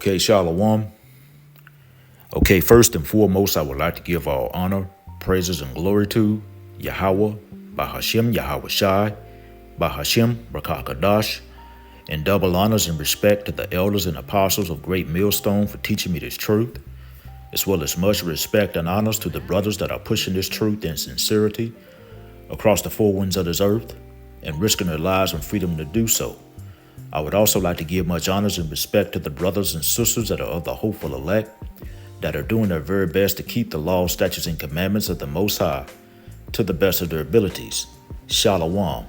Okay, Shalom. Okay, first and foremost, I would like to give all honor, praises, and glory to Yahweh, Bahashem Yahweh Shai, Bahashem Rakakadash, and double honors and respect to the elders and apostles of Great Millstone for teaching me this truth, as well as much respect and honors to the brothers that are pushing this truth in sincerity across the four winds of this earth and risking their lives and freedom to do so. I would also like to give much honors and respect to the brothers and sisters that are of the hopeful elect, that are doing their very best to keep the laws, statutes, and commandments of the Most High to the best of their abilities. Shalom.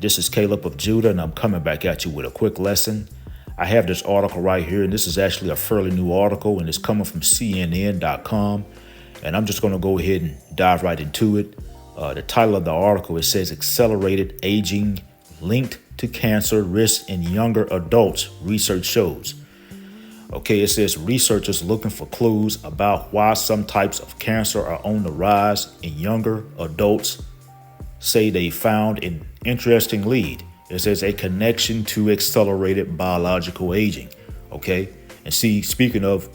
This is Caleb of Judah, and I'm coming back at you with a quick lesson. I have this article right here, and this is actually a fairly new article, and it's coming from CNN.com, and I'm just going to go ahead and dive right into it. The title of the article, it says, Accelerated Aging Linked to Cancer Risk in Younger Adults, Research Shows. Okay, it says researchers looking for clues about why some types of cancer are on the rise in younger adults say they found an interesting lead. It says a connection to accelerated biological aging. Okay, and see, speaking of,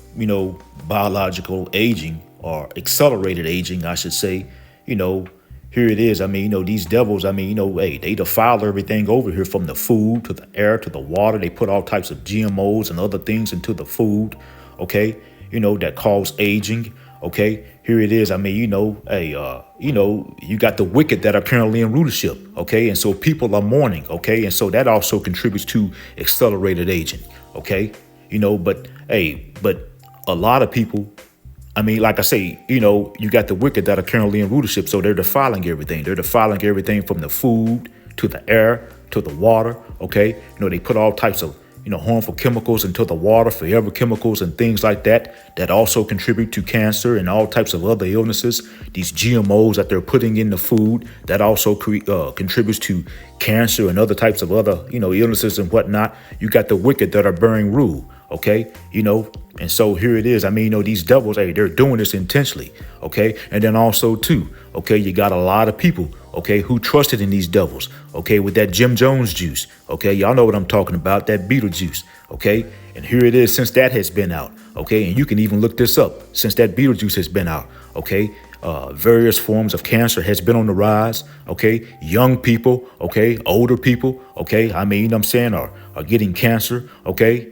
biological aging or accelerated aging, I should say, here it is. These devils, hey, they defile everything over here, from the food to the air to the water. They put all types of GMOs and other things into the food, okay, that cause aging, okay. Here it is. You got the wicked that are currently in rulership, okay, and so people are mourning, okay, and so that also contributes to accelerated aging, okay, but a lot of people, like I say, you got the wicked that are currently in rulership, so they're defiling everything. They're defiling everything from the food to the air to the water, okay? They put all types of, harmful chemicals into the water, forever chemicals and things like that, that also contribute to cancer and all types of other illnesses. These GMOs that they're putting in the food, that also contributes to cancer and other types of other, illnesses and whatnot. You got the wicked that are bearing rule. Okay, and so here it is. These devils, hey, they're doing this intentionally. Okay, and then also too, okay, you got a lot of people, okay, who trusted in these devils. Okay, with that Jim Jones juice. Okay, y'all know what I'm talking about, that Beetlejuice. Okay, and here it is since that has been out. Okay, and you can even look this up since that Beetlejuice has been out. Okay. Various forms of cancer has been on the rise. Okay, young people, okay, older people, okay, are getting cancer. Okay,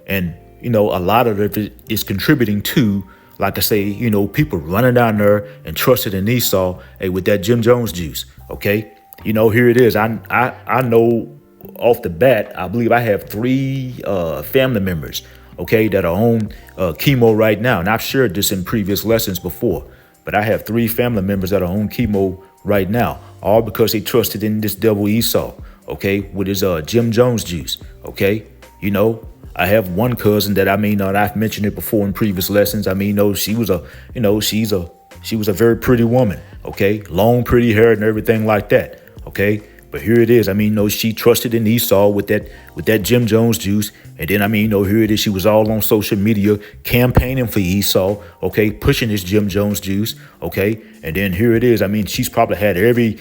and a lot of it is contributing to, like I say, people running down there and trusted in Esau, hey, with that Jim Jones juice. Okay, here it is. I know off the bat, I believe I have 3 family members, okay, that are on chemo right now, and I've shared this in previous lessons before. But I have 3 family members that are on chemo right now, all because they trusted in this devil Esau, okay, with his Jim Jones juice, okay. I have one cousin that I've mentioned it before in previous lessons. She was a very pretty woman, okay, long pretty hair and everything like that, okay. But here it is. She trusted in Esau with that Jim Jones juice. And then, here it is. She was all on social media campaigning for Esau, okay, pushing this Jim Jones juice, okay. And then here it is. She's probably had every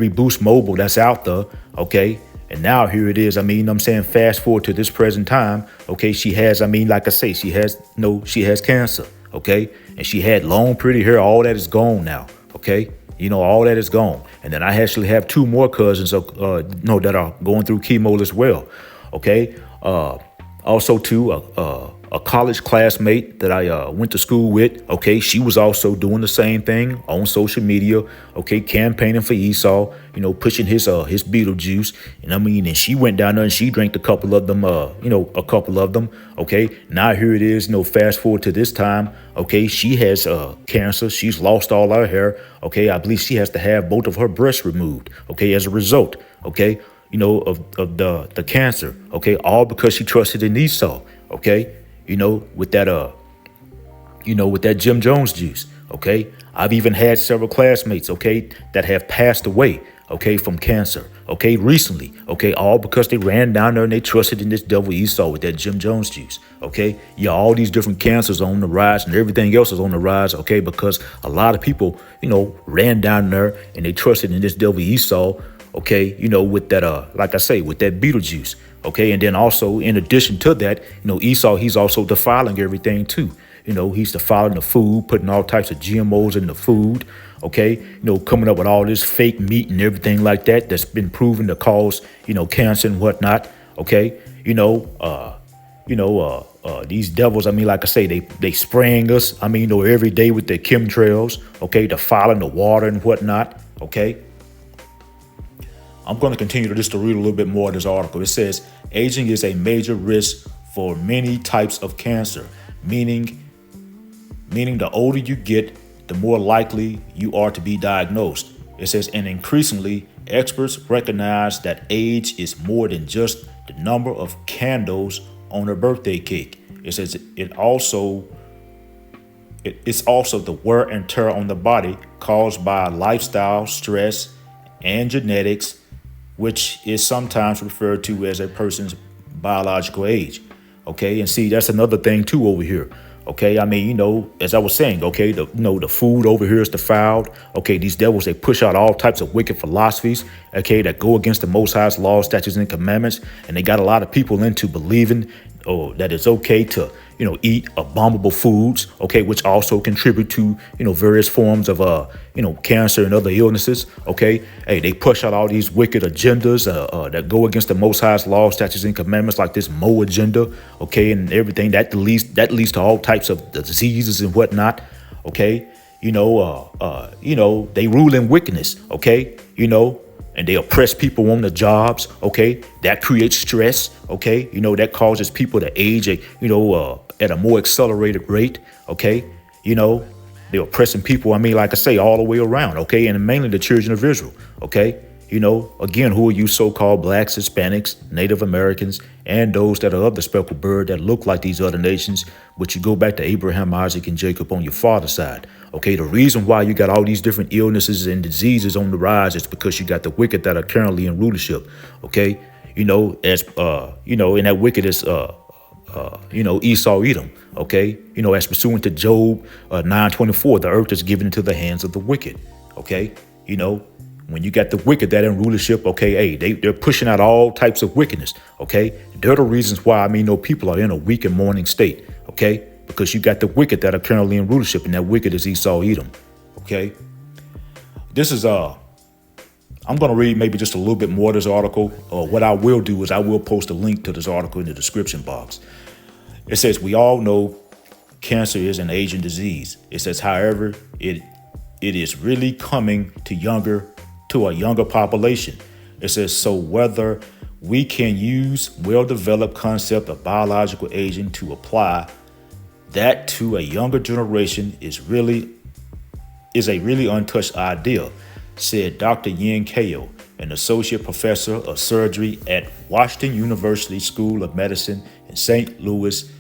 Boost Mobile that's out there, okay. And now here it is. Fast forward to this present time, okay. She has, like I say, she has cancer, okay. And she had long, pretty hair. All that is gone now, okay. All that is gone. And then I actually have 2 more cousins, that are going through chemo as well. Okay. Also too, a college classmate that I went to school with. Okay. She was also doing the same thing on social media. Okay. Campaigning for Esau, pushing his Beetlejuice. And she went down there and she drank a couple of them, Okay. Now here it is, fast forward to this time. Okay. She has cancer. She's lost all her hair. Okay. I believe she has to have both of her breasts removed. Okay. As a result. Okay. Of the cancer. Okay. All because she trusted in Esau. Okay. With that, with that Jim Jones juice. Okay. I've even had several classmates, okay, that have passed away, okay, from cancer, okay, recently, okay, all because they ran down there and they trusted in this devil Esau with that Jim Jones juice, okay. Yeah, all these different cancers are on the rise and everything else is on the rise, okay, because a lot of people, ran down there and they trusted in this devil Esau, okay, with that, like I say, with that Beetlejuice, okay. And then also, in addition to that, Esau, he's also defiling everything too. He's defiling the food, putting all types of GMOs in the food, okay, coming up with all this fake meat and everything like that that's been proven to cause, cancer and whatnot, okay. These devils, I mean, like I say, they spraying us, every day with their chemtrails, okay, defiling the water and whatnot, okay. I'm going to continue to read a little bit more of this article. It says, aging is a major risk for many types of cancer, meaning the older you get, the more likely you are to be diagnosed. It says, and increasingly, experts recognize that age is more than just the number of candles on a birthday cake. It says it's also the wear and tear on the body caused by lifestyle, stress, and genetics, which is sometimes referred to as a person's biological age. Okay, and see, that's another thing too over here. Okay, as I was saying, okay, the food over here is defiled. Okay, these devils, they push out all types of wicked philosophies, okay, that go against the Most High's laws, statutes, and commandments. And they got a lot of people into believing that it's okay to, eat abominable foods, okay, which also contribute to, various forms of, cancer and other illnesses, okay. Hey, they push out all these wicked agendas that go against the Most High's laws, statutes, and commandments, like this Mo agenda, okay, and everything that leads to all types of diseases and whatnot, okay. They rule in wickedness, okay, and they oppress people on the jobs, okay. That creates stress, okay. That causes people to age, at a more accelerated rate, okay. They're oppressing people, like I say, all the way around, okay, and mainly the children of Israel, okay. Again, who are you so-called blacks, Hispanics, Native Americans, and those that are of the speckled bird that look like these other nations, but you go back to Abraham, Isaac, and Jacob on your father's side. Okay, the reason why you got all these different illnesses and diseases on the rise is because you got the wicked that are currently in rulership. Okay, and that wicked is Esau Edom. Okay, as pursuant to Job 9:24, the earth is given into the hands of the wicked. Okay, when you got the wicked that in rulership, okay, hey, they're pushing out all types of wickedness, okay? They're the reasons why, people are in a weak and mourning state, okay? Because you got the wicked that are currently in rulership, and that wicked is Esau Edom, okay? This is, I'm going to read maybe just a little bit more of this article. What I will do is I will post a link to this article in the description box. It says, we all know cancer is an aging disease. It says, however, it is really coming to a younger population. It says, so whether we can use well-developed concept of biological aging to apply that to a younger generation is a really untouched idea, said Dr. Yin Kao, an associate professor of surgery at Washington University School of Medicine in St. Louis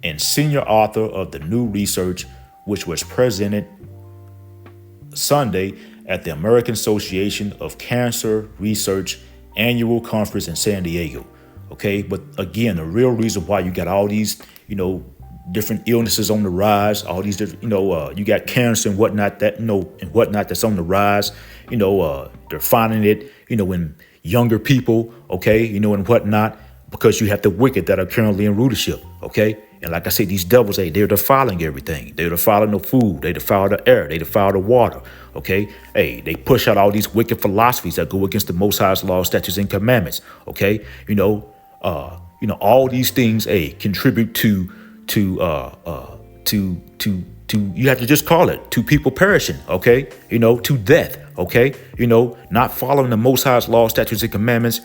and senior author of the new research, which was presented Sunday at the American Association of Cancer Research annual conference in San Diego. Okay, but again, the real reason why you got all these, different illnesses on the rise, all these different, you got cancer and whatnot that's on the rise. They're finding it, in younger people, okay, and whatnot, because you have the wicked that are currently in rulership, okay. And like I say, these devils, they're defiling everything. They're defiling the food. They defile the air. They defile the water. Okay. Hey, they push out all these wicked philosophies that go against the Most High's laws, statutes, and commandments. Okay. All these things, contribute to you have to just call it, to people perishing. Okay. To death. Okay. Not following the Most High's laws, statutes, and commandments,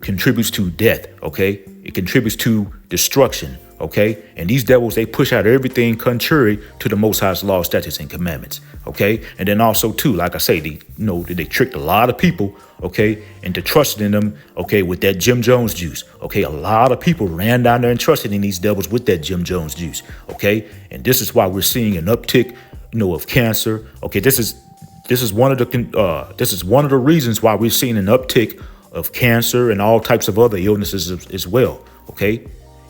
contributes to death. Okay. It contributes to destruction. Okay, and these devils, they push out everything contrary to the Most High's law, statutes, and commandments. Okay, and then also too, like I say, they tricked a lot of people, okay, into trusting in them, okay, with that Jim Jones juice. Okay, a lot of people ran down there and trusted in these devils with that Jim Jones juice. Okay, and this is why we're seeing an uptick, of cancer. Okay, this is one of the reasons why we're seeing an uptick of cancer and all types of other illnesses as well. Okay.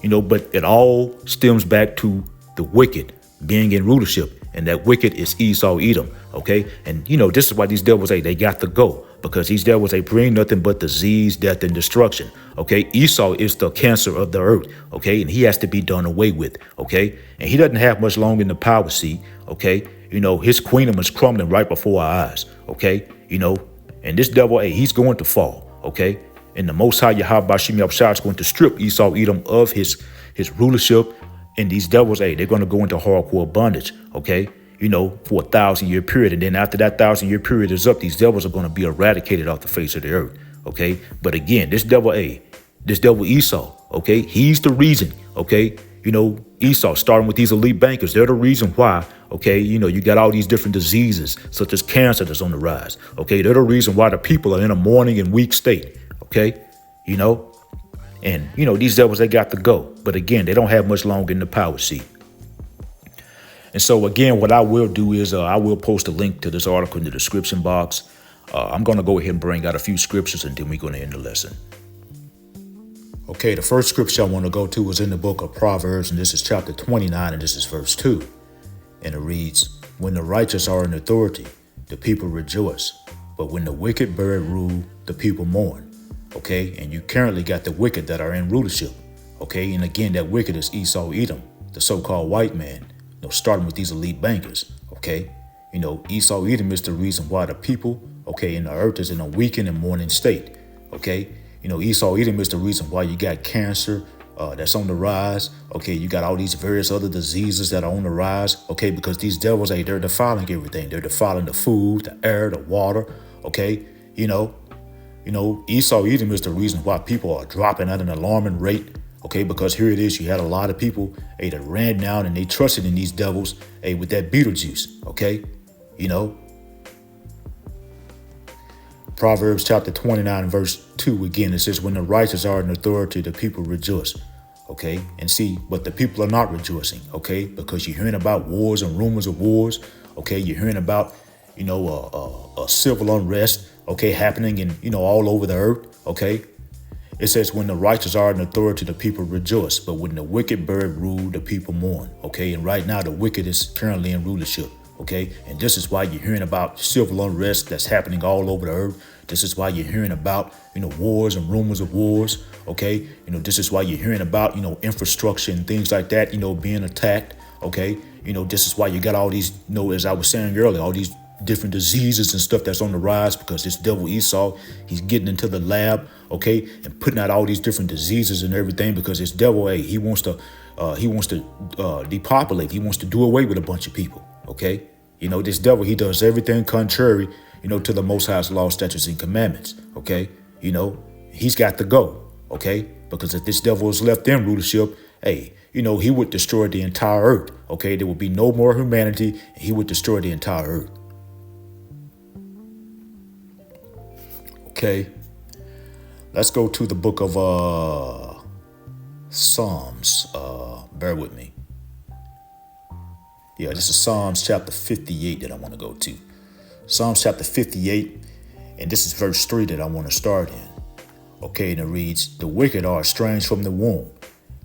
But it all stems back to the wicked being in rulership, and that wicked is Esau Edom. Okay. And, this is why these devils, they got to go, because these devils, they bring nothing but disease, death, and destruction. Okay, Esau is the cancer of the earth. Okay, and he has to be done away with. Okay, and he doesn't have much longer in the power seat. Okay, his kingdom is crumbling right before our eyes. Okay, and this devil, hey, he's going to fall. Okay, and the Most High Yahweh Bashim Yahushua is going to strip Esau Edom of his rulership, and these devils, hey, they're going to go into hardcore bondage. Okay, for a 1,000-year period. And then after that 1,000-year period is up, these devils are going to be eradicated off the face of the earth. Okay. But again, this devil Esau, okay, he's the reason. Okay. Esau, starting with these elite bankers, they're the reason why. Okay. You got all these different diseases, such as cancer that's on the rise. Okay. They're the reason why the people are in a mourning and weak state. Okay. And, these devils, they got to go. But again, they don't have much longer in the power seat. And so, again, what I will do is I will post a link to this article in the description box. I'm going to go ahead and bring out a few scriptures, and then we're going to end the lesson. Okay, the first scripture I want to go to is in the book of Proverbs, and this is chapter 29, and this is verse 2. And it reads, "When the righteous are in authority, the people rejoice. But when the wicked bear rule, the people mourn." Okay, and you currently got the wicked that are in rulership. Okay, and again, that wicked is Esau Edom, the so-called white man. Starting with these elite bankers, okay? Esau Edom is the reason why the people, okay, in the earth is in a weakened and mourning state, okay? Esau Edom is the reason why you got cancer that's on the rise, okay? You got all these various other diseases that are on the rise, okay? Because these devils, hey, they're defiling everything. They're defiling the food, the air, the water, okay? Esau Edom is the reason why people are dropping at an alarming rate. Okay, because here it is, you had a lot of people, hey, that ran down and they trusted in these devils, hey, with that Beetlejuice, okay? Proverbs chapter 29, verse 2, again, it says, "When the righteous are in authority, the people rejoice." Okay, and see, but the people are not rejoicing, okay? Because you're hearing about wars and rumors of wars, okay? You're hearing about, a civil unrest, okay, happening in, all over the earth, okay? It says, "When the righteous are in authority, the people rejoice. But when the wicked bear rule, the people mourn." Okay. And right now, the wicked is currently in rulership. Okay. And this is why you're hearing about civil unrest that's happening all over the earth. This is why you're hearing about, wars and rumors of wars. Okay. This is why you're hearing about, infrastructure and things like that, being attacked. Okay. This is why you got all these, as I was saying earlier, all these different diseases and stuff that's on the rise, because this devil Esau, he's getting into the lab, okay, and putting out all these different diseases and everything, because this devil, hey, he wants to depopulate. He wants to do away with a bunch of people, okay? This devil, he does everything contrary, to the Most High's law, statutes, and commandments, okay? He's got to go, okay? Because if this devil is left in rulership, hey, he would destroy the entire earth, okay? There would be no more humanity, and he would destroy the entire earth. Okay, let's go to the book of Psalms. Bear with me. Yeah, this is Psalms chapter 58 that I want to go to. Psalms chapter 58, and this is verse 3 that I want to start in. Okay, and it reads, "The wicked are estranged from the womb.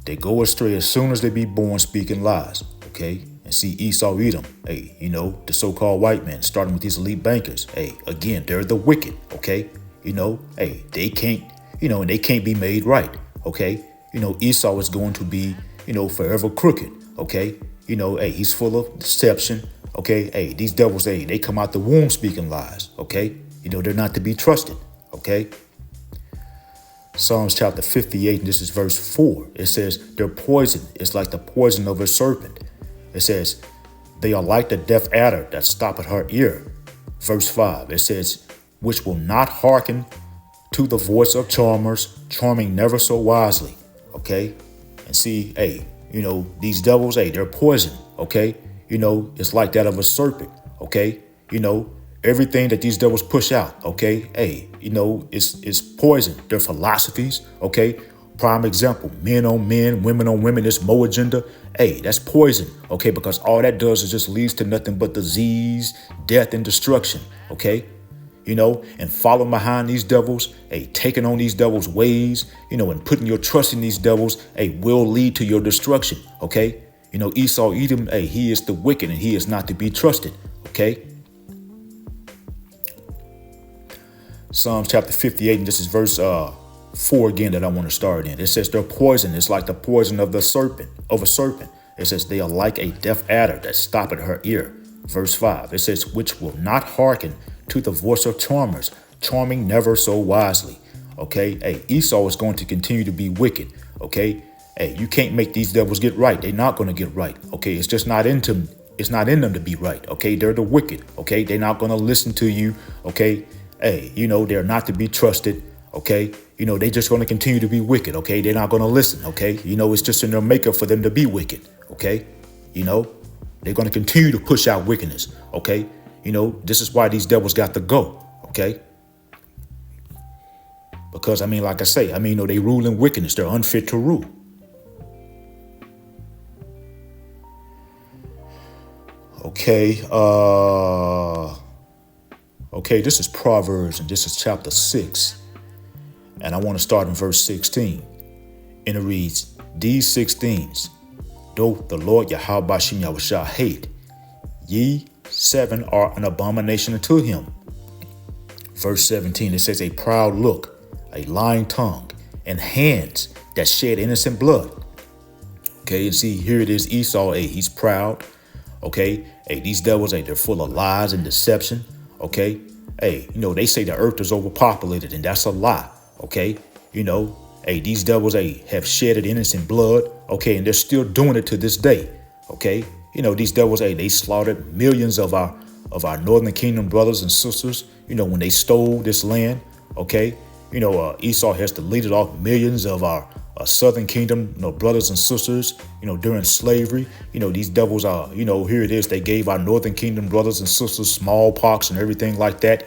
They go astray as soon as they be born, speaking lies." Okay, and see Esau Edom, hey, the so-called white man, starting with these elite bankers. Hey, again, they're the wicked, okay? Hey, they can't, and they can't be made right, okay? Esau is going to be, forever crooked, okay? Hey, he's full of deception, okay? Hey, these devils, hey, they come out the womb speaking lies, okay? They're not to be trusted, okay? Psalms chapter 58, and this is verse 4. It says, "Their poison is like the poison of a serpent." It says, "They are like the deaf adder that stoppeth her ear." Verse 5, it says, "Which will not hearken to the voice of charmers, charming never so wisely." Okay. And see, hey, these devils, hey, they're poison. Okay. It's like that of a serpent. Okay. Everything that these devils push out. Okay. Hey, it's poison. Their philosophies. Okay. Prime example, men on men, women on women, this Mo agenda. Hey, that's poison. Okay. Because all that does is just leads to nothing but disease, death, and destruction. Okay. And following behind these devils, hey, taking on these devils' ways, and putting your trust in these devils, hey, will lead to your destruction, okay? Esau Edom, hey, he is the wicked and he is not to be trusted, okay? Psalms chapter 58, and this is verse 4 again that I want to start in. It says their poison is like the poison of a serpent. It says they are like a deaf adder that stoppeth her ear. Verse 5, it says, which will not hearken to the voice of charmers, charming never so wisely. Okay, hey, Esau is going to continue to be wicked. Okay, hey, you can't make these devils get right. They're not going to get right. Okay, it's just not in them to be right. Okay, they're the wicked. Okay, they're not going to listen to you. Okay, hey, they're not to be trusted. Okay, they're just going to continue to be wicked. Okay, they're not going to listen. Okay, it's just in their makeup for them to be wicked. Okay, they're going to continue to push out wickedness. Okay, this is why these devils got to go. Okay, because like I say, they rule in wickedness. They're unfit to rule. Okay, this is Proverbs, and this is chapter 6. And I want to start in verse 16. And it reads, these 6 things, though the Lord Yahweh Bashim Yahushua hate, ye 7 are an abomination unto him. Verse 17, it says a proud look, a lying tongue, and hands that shed innocent blood. Okay, and see, here it is Esau, he's proud. Okay, hey, these devils, they're full of lies and deception. Okay, hey, they say the earth is overpopulated, and that's a lie. Okay, hey, these devils, have shedded innocent blood. Okay, and they're still doing it to this day. Okay, these devils, they slaughtered millions of our Northern Kingdom brothers and sisters. When they stole this land. Okay, Esau has deleted off millions of our Southern Kingdom, brothers and sisters, during slavery. These devils are, here it is. They gave our Northern Kingdom brothers and sisters smallpox and everything like that.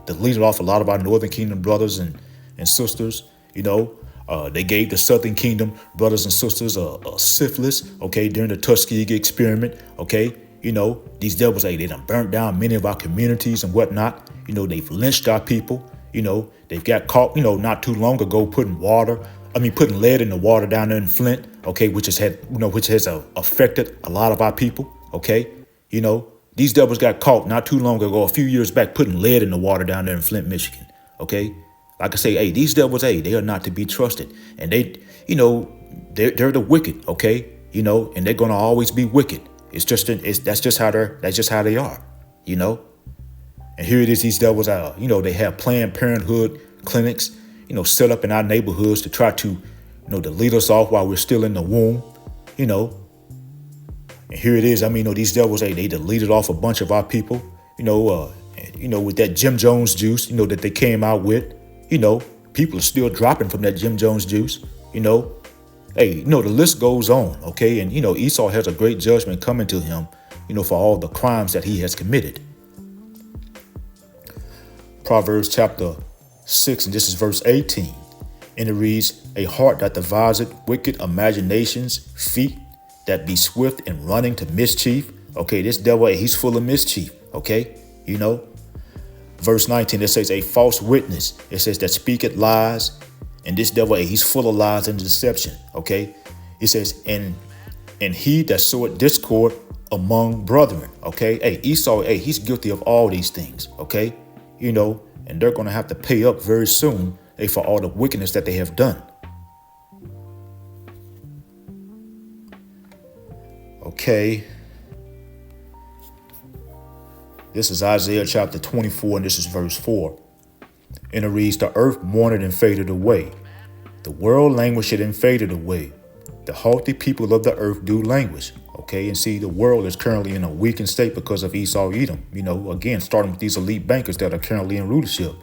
Deleted off a lot of our Northern Kingdom brothers and sisters. They gave the Southern Kingdom brothers and sisters a syphilis. Okay, during the Tuskegee experiment. Okay, these devils, they done burnt down many of our communities and whatnot. They've lynched our people. They've got caught, not too long ago putting lead in the water down there in Flint, okay, which has affected a lot of our people, okay. These devils got caught not too long ago, a few years back, putting lead in the water down there in Flint, Michigan, okay. Like I say, hey, these devils, they are not to be trusted, and they're the wicked, okay, and they're gonna always be wicked. That's just how they are, And here it is, these devils are, they have Planned Parenthood clinics, set up in our neighborhoods to try to, to lead us off while we're still in the womb, And here it is, these devils, they deleted off a bunch of our people, with that Jim Jones juice, that they came out with, people are still dropping from that Jim Jones juice, Hey, the list goes on, okay? And, Esau has a great judgment coming to him, for all the crimes that he has committed. Proverbs chapter 6, and this is verse 18. And it reads, a heart that deviseth wicked imaginations, feet that be swift in running to mischief. Okay, this devil, he's full of mischief, okay? Verse 19, it says a false witness. It says that speaketh lies. And this devil, he's full of lies and deception, okay? It says, and he that soweth discord among brethren, okay? Hey, Esau, he's guilty of all these things, okay? And they're going to have to pay up very soon for all the wickedness that they have done. Okay. This is Isaiah chapter 24, and this is verse 4. And it reads, the earth mourned and faded away. The world languished and faded away. The haughty people of the earth do languish. Okay, and see, the world is currently in a weakened state because of Esau Edom. Again, starting with these elite bankers that are currently in rulership.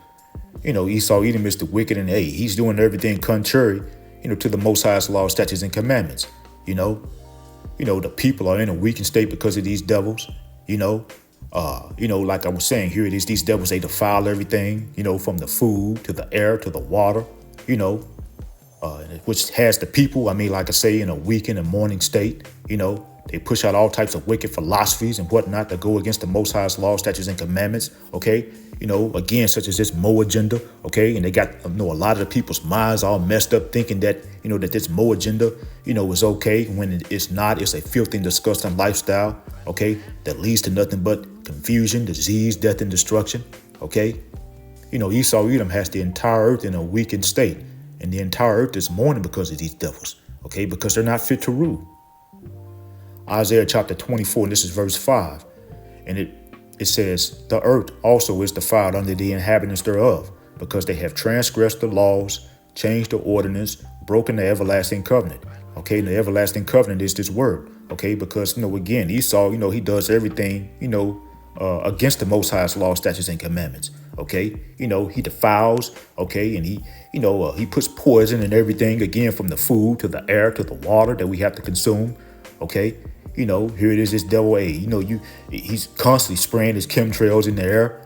Esau Edom is the wicked, and he's doing everything contrary, to the Most High's law, statutes, and commandments. The people are in a weakened state because of these devils. Like I was saying, here it is. These devils, they defile everything. From the food to the air to the water. Which has the people, like I say, in a weakened and mourning state. They push out all types of wicked philosophies and whatnot that go against the Most High's law, statutes, and commandments. Okay, again, such as this Mo agenda. Okay, and they got a lot of the people's minds all messed up, thinking that that this Mo agenda is okay when it's not. It's a filthy and disgusting lifestyle. Okay, that leads to nothing but confusion, disease, death, and destruction. Okay, Esau Edom has the entire earth in a weakened state, and the entire earth is mourning because of these devils, okay, because they're not fit to rule. Isaiah chapter 24, and this is verse 5, and it says, the earth also is defiled under the inhabitants thereof, because they have transgressed the laws, changed the ordinance, broken the everlasting covenant. Okay, and the everlasting covenant is this word. Okay, because again, Esau, he does everything, against the Most High's law, statutes, and commandments. Okay, he defiles. Okay, and he puts poison in everything, again, from the food to the air to the water that we have to consume. Okay, here it is, this devil. He's constantly spraying his chemtrails in the air.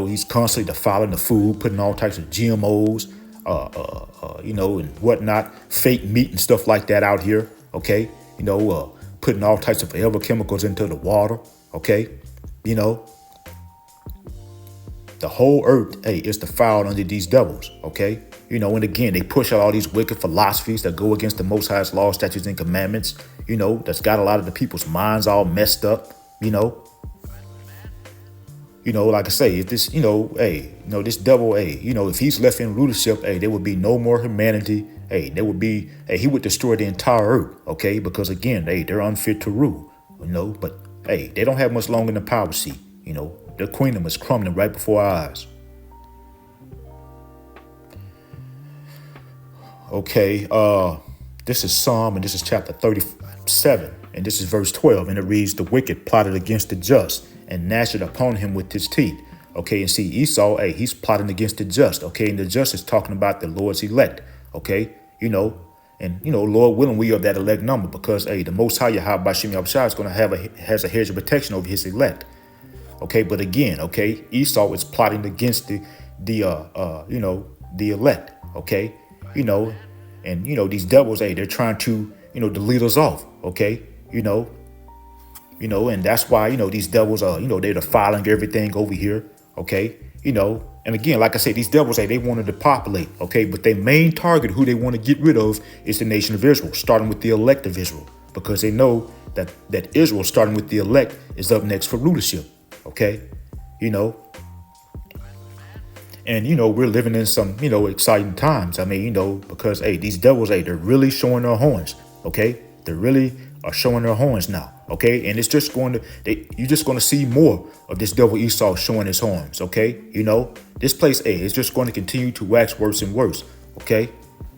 He's constantly defiling the food, putting all types of GMOs, and whatnot, fake meat and stuff like that out here. Okay, putting all types of forever chemicals into the water. Okay, the whole earth, is defiled under these devils. Okay, and again, they push out all these wicked philosophies that go against the Most High's laws, statutes, and commandments. That's got a lot of the people's minds all messed up. Like I say, if this, this devil, if he's left in rulership, there would be no more humanity. There would be, he would destroy the entire earth. Okay, because again, they're unfit to rule. But they don't have much longer in the power seat. Their kingdom is crumbling right before our eyes. Okay, this is Psalm, and this is chapter 37, and this is verse 12, and it reads, the wicked plotted against the just, and gnashed upon him with his teeth. Okay, and see, Esau, he's plotting against the just. Okay, and the just is talking about the Lord's elect. Okay, and Lord willing, we are that elect number, because the Most High Yahweh Bashim Yahushua is going to has a hedge of protection over his elect. Okay, but again, Esau is plotting against the elect. Okay, and these devils, they're trying to to lead us off. Okay, and that's why these devils are they're defiling everything over here. Okay, and again, like I said, these devils, they want to depopulate. Okay, but their main target, who they want to get rid of, is the nation of Israel, starting with the elect of Israel, because they know that Israel, starting with the elect, is up next for rulership. Okay, and we're living in some exciting times. I mean, because these devils, they're really showing their horns. Okay, they really are showing their horns now. Okay, and it's just you're just going to see more of this devil Esau showing his horns. Okay, this place, is just going to continue to wax worse and worse. Okay,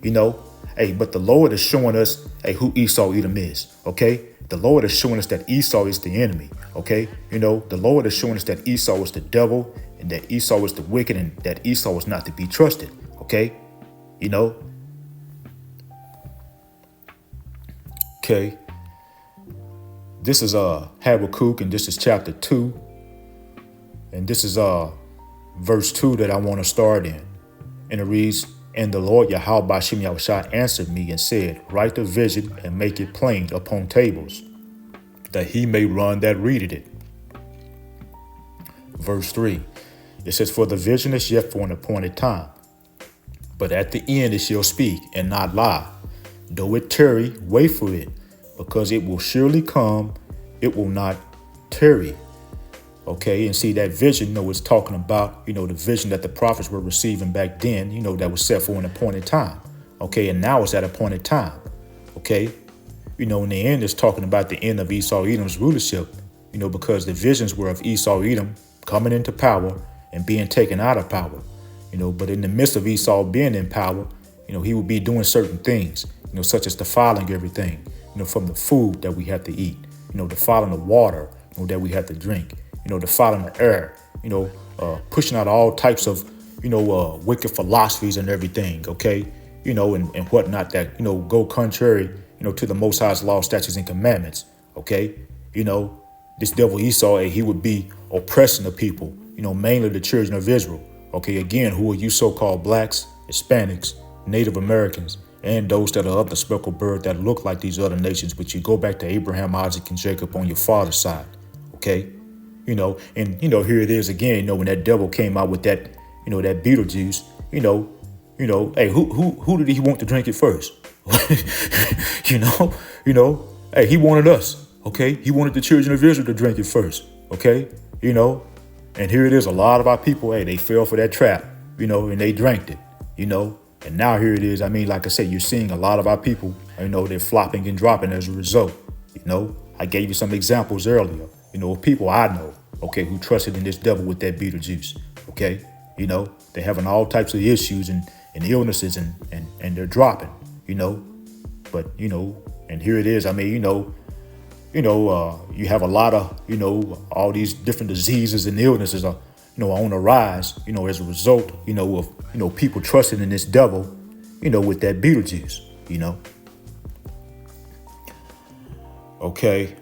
but the Lord is showing us, who Esau Edom is. Okay, the Lord is showing us that Esau is the enemy. Okay, the Lord is showing us that Esau is the devil, and that Esau is the wicked, and that Esau is not to be trusted. Okay, Okay. This is Habakkuk, and this is chapter 2. And this is verse 2 that I want to start in. And it reads, and the Lord Yahweh Bashim Yahushua answered me and said, write the vision and make it plain upon tables, that he may run that readeth it. Verse 3. It says, for the vision is yet for an appointed time, but at the end it shall speak and not lie. Though it tarry, wait for it, because it will surely come, it will not tarry. Okay, and see, that vision, it's talking about, the vision that the prophets were receiving back then, that was set for an appointed time. Okay, and now it's at appointed time. Okay, in the end, it's talking about the end of Esau Edom's rulership, because the visions were of Esau Edom coming into power and being taken out of power. But in the midst of Esau being in power, he would be doing certain things, such as defiling everything, from the food that we have to eat, defiling the water that we have to drink, defiling the air, pushing out all types of, wicked philosophies and everything, okay, and whatnot that, go contrary, to the Most High's law, statutes, and commandments, okay. This devil Esau, he would be oppressing the people, mainly the children of Israel, okay, again, who are you so-called blacks, Hispanics, Native Americans, and those that are of the speckled bird that look like these other nations, but you go back to Abraham, Isaac, and Jacob on your father's side, okay? And here it is again, when that devil came out with that, that Beetlejuice, hey, who did he want to drink it first? Hey, he wanted us, okay? He wanted the children of Israel to drink it first, okay? And here it is, a lot of our people, hey, they fell for that trap, and they drank it, and now here it is. I mean, like I said, you're seeing a lot of our people, they're flopping and dropping as a result. I gave you some examples earlier, of people I know, okay, who trusted in this devil with that Beetlejuice, okay? They're having all types of issues and illnesses and they're dropping, but, and here it is. I mean, you have a lot of, all these different diseases and illnesses are, on the rise, as a result, of, people trusting in this devil, with that Beetlejuice, Okay.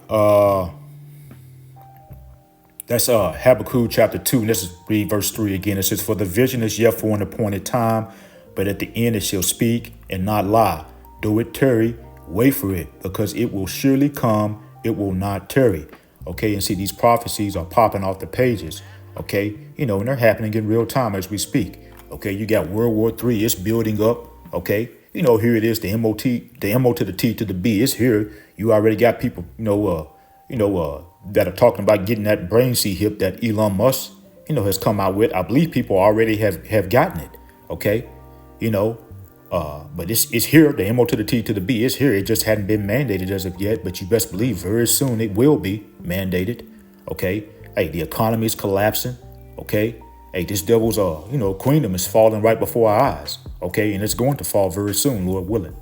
That's Habakkuk chapter 2, and this is read verse 3 again. It says, "For the vision is yet for an appointed time, but at the end it shall speak and not lie. Do it tarry, wait for it, because it will surely come, it will not tarry." Okay, and see, these prophecies are popping off the pages. Okay, and they're happening in real time as we speak. Okay, you got World War III, it's building up. Okay, here it is, the MOT, the MO to the T to the B, it's here. You already got people, that are talking about getting that brain seed hip that Elon Musk, has come out with. I believe people already have gotten it. Okay, but it's here. The MO to the T to the B is here. It just hadn't been mandated as of yet, but you best believe very soon it will be mandated. Okay, hey, the economy is collapsing. Okay, hey, this devil's queendom is falling right before our eyes. Okay, and it's going to fall very soon, Lord willing.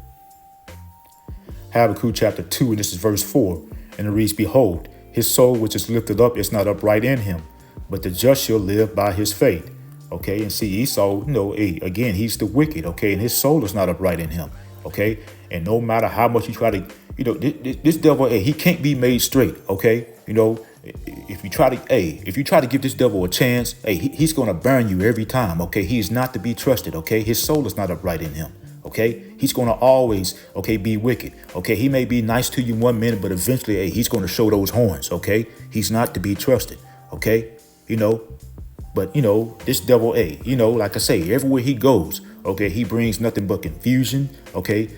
Habakkuk chapter 2, and this is verse 4, and it reads, "Behold, his soul which is lifted up is not upright in him, but the just shall live by his faith." Okay, and see, Esau, again, he's the wicked. Okay, and his soul is not upright in him. Okay, and no matter how much you try to, this devil, he can't be made straight. Okay, if you try to give this devil a chance, he's going to burn you every time. Okay, he is not to be trusted. Okay, his soul is not upright in him. Okay, he's going to always, be wicked. Okay, he may be nice to you 1 minute, but eventually, he's going to show those horns. Okay, he's not to be trusted. Okay, but this devil, like I say, everywhere he goes, okay, he brings nothing but confusion. Okay,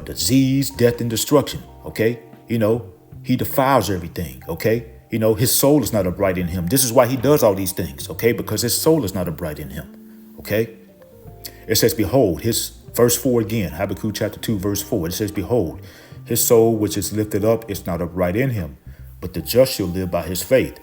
disease, death, and destruction. Okay, he defiles everything. Okay, his soul is not upright in him. This is why he does all these things. Okay, because his soul is not upright in him. Okay, it says, "Behold, his." Verse 4 again, Habakkuk chapter 2, verse 4. It says, "Behold, his soul which is lifted up is not upright in him, but the just shall live by his faith."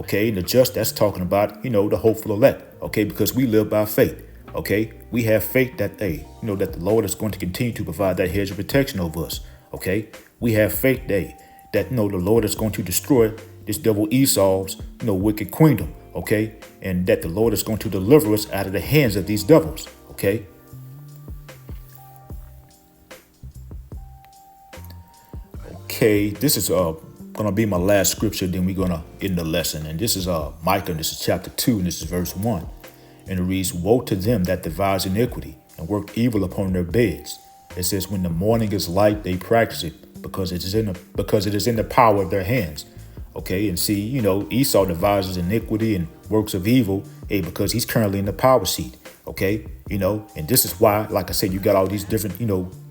Okay, and the just, that's talking about, the hopeful elect. Okay, because we live by faith. Okay, we have faith that, that the Lord is going to continue to provide that hedge of protection over us. Okay, we have faith that the Lord is going to destroy this devil Esau's, wicked queendom. Okay, and that the Lord is going to deliver us out of the hands of these devils. Okay. Okay, this is going to be my last scripture, then we're going to end the lesson. And this is Micah, and this is chapter 2, and this is verse 1. And it reads, "Woe to them that devise iniquity and work evil upon their beds." It says, "When the morning is light, they practice it, because it is in the power of their hands." Okay, and see, Esau devises iniquity and works of evil, because he's currently in the power seat. Okay, and this is why, like I said, you got all these different,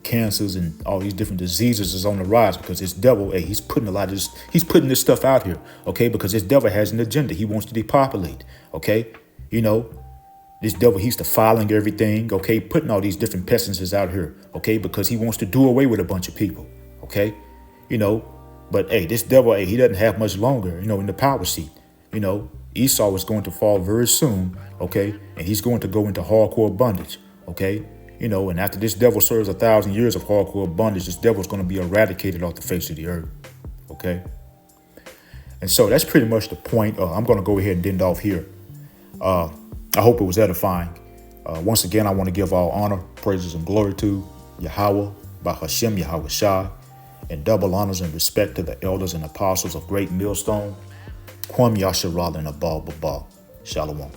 cancers and all these different diseases is on the rise, because this devil, he's putting this stuff out here. Okay, because this devil has an agenda. He wants to depopulate. Okay, this devil, he's defiling everything. Okay, putting all these different pestilences out here. Okay, because he wants to do away with a bunch of people. Okay, but this devil, he doesn't have much longer, in the power seat. Esau is going to fall very soon. Okay, and he's going to go into hardcore bondage. Okay, and after this devil serves 1,000 years of hardcore bondage, this devil is going to be eradicated off the face of the earth. Okay, and so that's pretty much the point. I'm going to go ahead and end off here. I hope it was edifying. Once again, I want to give all honor, praises, and glory to Yahweh, Bahashem Yahweh Shai, and double honors and respect to the elders and apostles of Great Millstone, Kwam Yasharal and Abal Babal. Shalom.